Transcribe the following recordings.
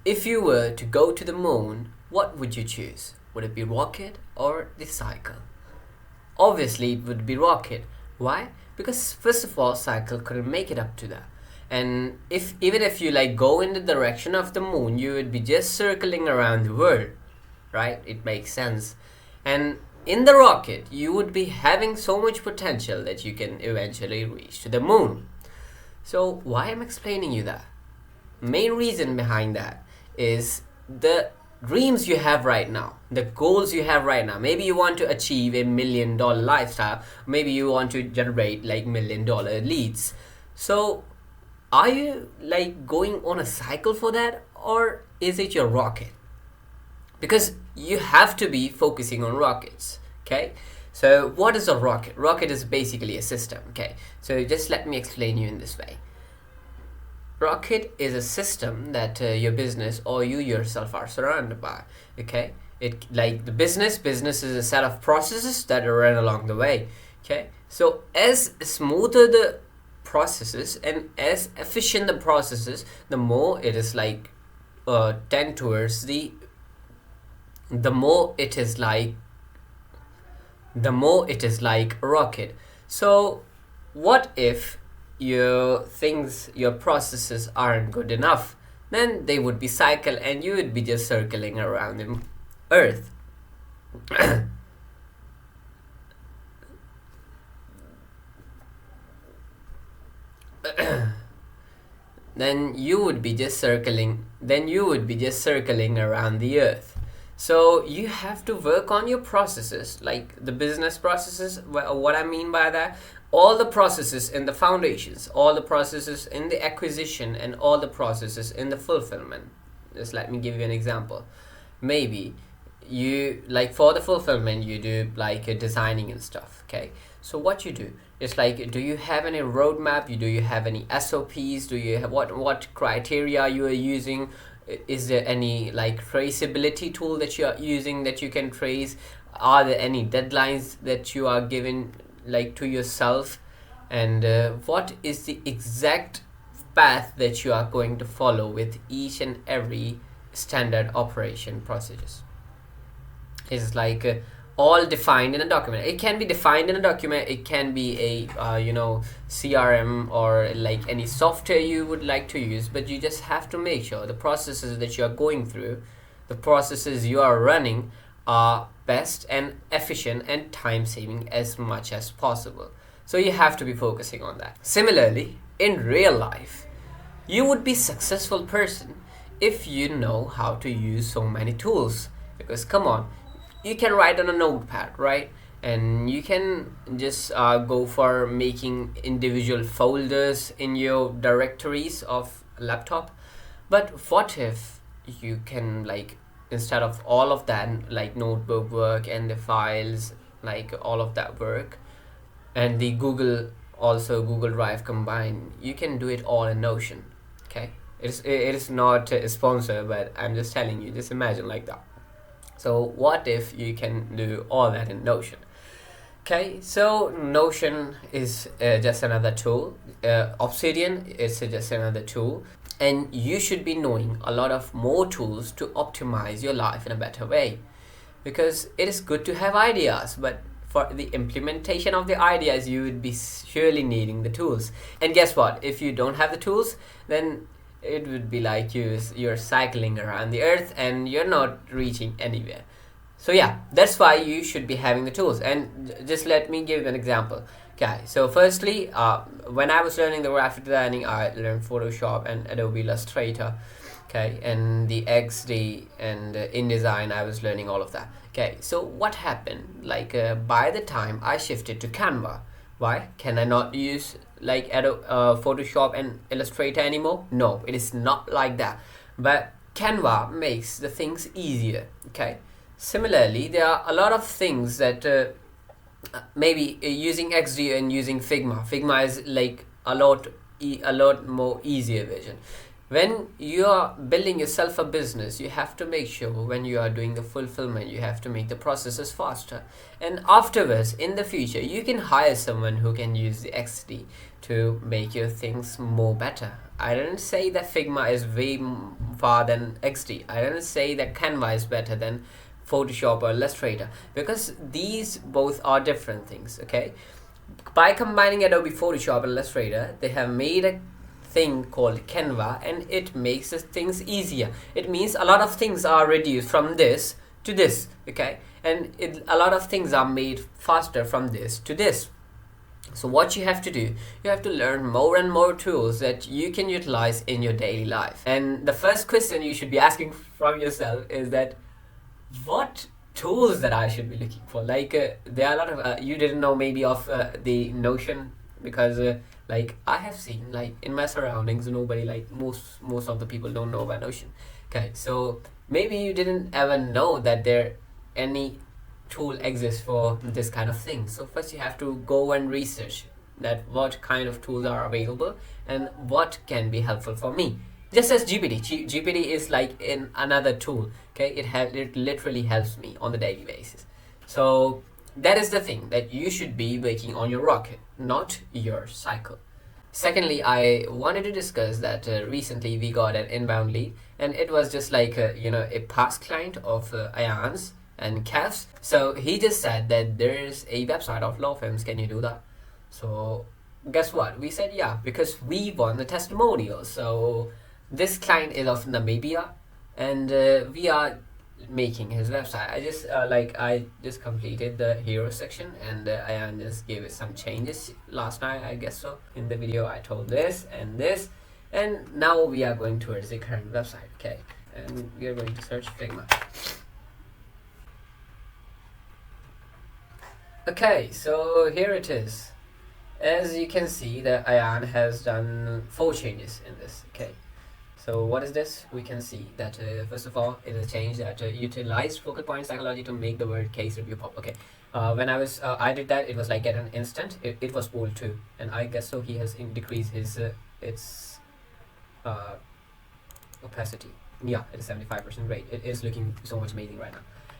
If you were to go to the moon, what would you choose? Would it be rocket or the cycle? Obviously, it would be rocket. Why? Because first of all, cycle couldn't make it up to that. And if even if you like go in the direction of the moon, you would be just circling around the world, right? It makes sense. And in the rocket, you would be having so much potential that you can eventually reach to the moon. So why I'm explaining you that? Main reason behind that is the dreams you have right now, the goals you have right now. Maybe you want to achieve $1 million lifestyle, maybe you want to generate like $1 million leads. So are you like going on a cycle for that, or is it your rocket? Because you have to be focusing on rockets. Okay, so what is a rocket? Rocket is basically a system. Okay, so just let me explain you in this way. Rocket is a system that your business or you yourself are surrounded by. Okay, it like the business is a set of processes that are run along the way. Okay, so as smoother the processes and as efficient the processes, the more it is like tend towards the more it is like a rocket. So what if your processes aren't good enough? Then they would be cycle and you would be just circling around the earth. then you would be just circling around the earth. So you have to work on your processes, like the business processes. What I mean by that, all the processes in the foundations, all the processes in the acquisition, and all the processes in the fulfillment. Just let me give you an example. Maybe you like for the fulfillment you do like designing and stuff. Okay, so what you do is like, do you have any roadmap? Do you have any SOPs? Do you have what criteria you are using? Is there any like traceability tool that you are using that you can trace? Are there any deadlines that you are giving like to yourself? And what is the exact path that you are going to follow with each and every standard operation procedures? It's like all defined in a document. It can be defined in a document. It can be a CRM or like any software you would like to use, but you just have to make sure the processes that you are going through, the processes you are running, are best and efficient and time saving as much as possible. So you have to be focusing on that. Similarly, in real life, you would be successful person if you know how to use so many tools. Because come on, you can write on a notepad, right? And you can just go for making individual folders in your directories of laptop. But what if you can like, instead of all of that like notebook work and the files, like all of that work and the Google Drive combined, you can do it all in Notion. Okay, it is not a sponsor, but I'm just telling you, just imagine like that. So what if you can do all that in Notion? Okay, so Notion is just another tool. Obsidian is just another tool. And you should be knowing a lot of more tools to optimize your life in a better way. Because it is good to have ideas, but for the implementation of the ideas, you would be surely needing the tools. And guess what? If you don't have the tools, then it would be like you're cycling around the earth and you're not reaching anywhere. So yeah, that's why you should be having the tools. And just let me give you an example. Okay, so firstly, when I was learning the graphic designing, I learned Photoshop and Adobe Illustrator. Okay, and the XD and InDesign, I was learning all of that. Okay, so what happened? Like by the time I shifted to Canva, why can I not use like Photoshop and Illustrator anymore? No, it is not like that. But Canva makes the things easier. Okay, similarly, there are a lot of things that maybe using XD and using Figma is like a lot more easier version. When you are building yourself a business, you have to make sure when you are doing the fulfillment, you have to make the processes faster. And afterwards, in the future, you can hire someone who can use the XD to make your things more better. I didn't say that Figma is way far than XD. I didn't say that Canva is better than Photoshop or Illustrator, because these both are different things. Okay, by combining Adobe Photoshop and Illustrator, they have made a thing called Canva, and it makes things easier. It means a lot of things are reduced from this to this. Okay, and a lot of things are made faster from this to this. So what you have to do, you have to learn more and more tools that you can utilize in your daily life. And the first question you should be asking from yourself is that, what tools that I should be looking for? Like there are a lot of you didn't know maybe of the Notion, because like I have seen, like in my surroundings, nobody, like most of the people don't know about Notion. Okay, so maybe you didn't ever know that there any tool exists for this kind of thing. So first you have to go and research that what kind of tools are available and what can be helpful for me. Just as GPT is like in another tool. Okay, it literally helps me on the daily basis. So that is the thing, that you should be working on your rocket, not your cycle. Secondly, I wanted to discuss that recently we got an inbound lead, and it was just like a past client of Ayan's and Kev's. So he just said that there is a website of law firms, can you do that? So guess what? We said yeah, because we won the testimonial. So this client is of Namibia, and we are making his website. I just completed the hero section, and I just gave it some changes last night, I guess so. In the video I told this, and now we are going towards the current website. Okay, and we are going to search Figma. Okay, so here it is. As you can see, that Ayan has done 4 changes in this. Okay, so what is this? We can see that first of all, it is a change that utilized focal point psychology to make the word case review pop. Okay, when I did that, it was like at an instant. It was bold too, and I guess so he has decreased his its opacity. Yeah, it is 75%. Great. It is looking so much amazing right now.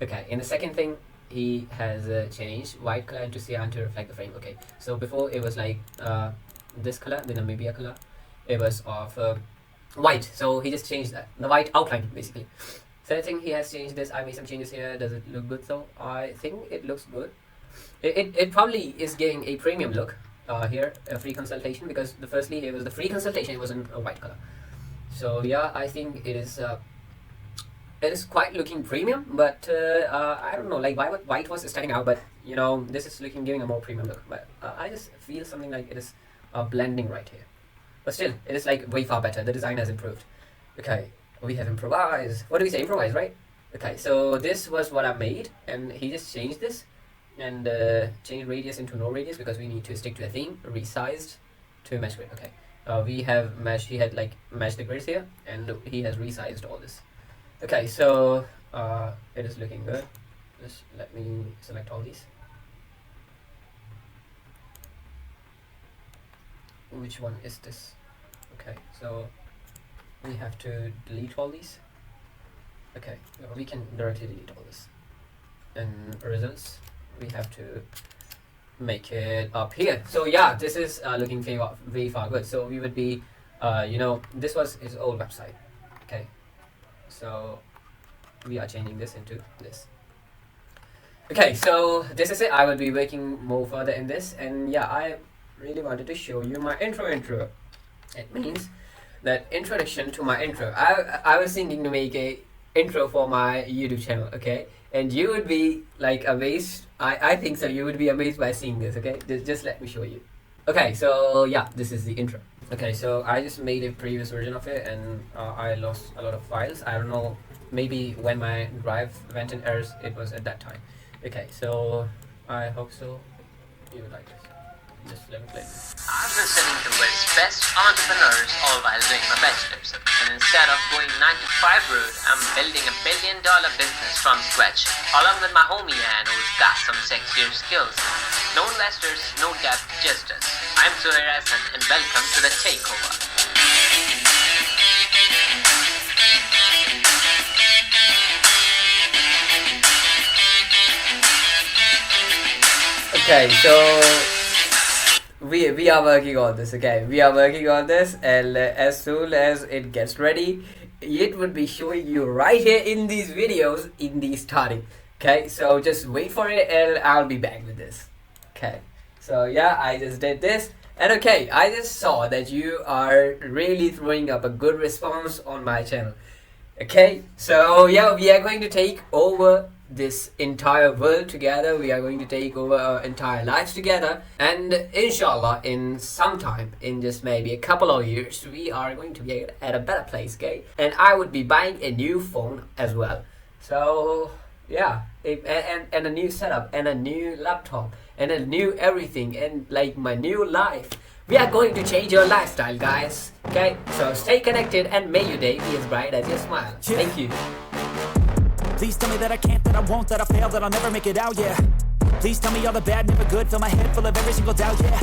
Okay, in the second thing, he has changed white color to cyan to reflect the frame. Okay, so before it was like this color, the Namibia color, it was of white, so he just changed that, the white outline basically. Third thing, he has changed this. I made some changes here. Does it look good though? I think it looks good. It probably is getting a premium look here, a free consultation, because firstly it was the free consultation, it was in a white color. So yeah, I think it is quite looking premium, but I don't know, like white was standing out, but this is giving a more premium look. But I just feel something like it is blending right here. But still, it is like way far better. The design has improved. Okay, we have improvised. What do we say? Improvise, right? Okay, so this was what I made, and he just changed this and changed radius into no radius, because we need to stick to a theme. Resized to mesh grid. Okay, we have mesh. He had like meshed the grids here, and he has resized all this. Okay, so it is looking good. Just let me select all these. Which one is this? Okay, so we have to delete all these. Okay, we can directly delete all this. And results, we have to make it up here. So yeah, this is looking very far good. So we would be, this was his old website. Okay, so we are changing this into this. Okay, so this is it. I will be working more further in this, and yeah, I really wanted to show you my intro. It means that introduction to my intro. I was thinking to make a intro for my YouTube channel. Okay, and you would be like amazed. I think so. You would be amazed by seeing this. Okay, just let me show you. Okay, so yeah, this is the intro. Okay, so I just made a previous version of it, and I lost a lot of files. I don't know, maybe when my drive went in errors, it was at that time. Okay, so I hope so you would like this. Just let me play this. I've been studying the world's best entrepreneurs all while doing my bachelor's. And instead of going 9-to-5 route, I'm building a $1 billion business from scratch, along with my homie Ann, who's got some sexier skills. No investors, no debt, just us. I'm Suhair, and welcome to the Takeover. Okay, so we are working on this. Okay, we are working on this, and as soon as it gets ready, it would be showing you right here in these videos in the starting. Okay, so just wait for it, and I'll be back with this. Okay, so yeah, I just did this. And okay, I just saw that you are really throwing up a good response on my channel. Okay, so yeah, we are going to take over this entire world together. We are going to take over our entire lives together. And inshallah, in some time, in just maybe a couple of years, we are going to be at a better place, okay? And I would be buying a new phone as well. So yeah, and a new setup, and a new laptop, and a new everything, and like my new life. We are going to change your lifestyle, guys. Okay, so stay connected, and may your day be as bright as your smile. Yeah. Thank you. Please tell me that I can't, that I won't, that I fail, that I'll never make it out, yeah. Please tell me all the bad, never good. Fill my head full of every single doubt, yeah.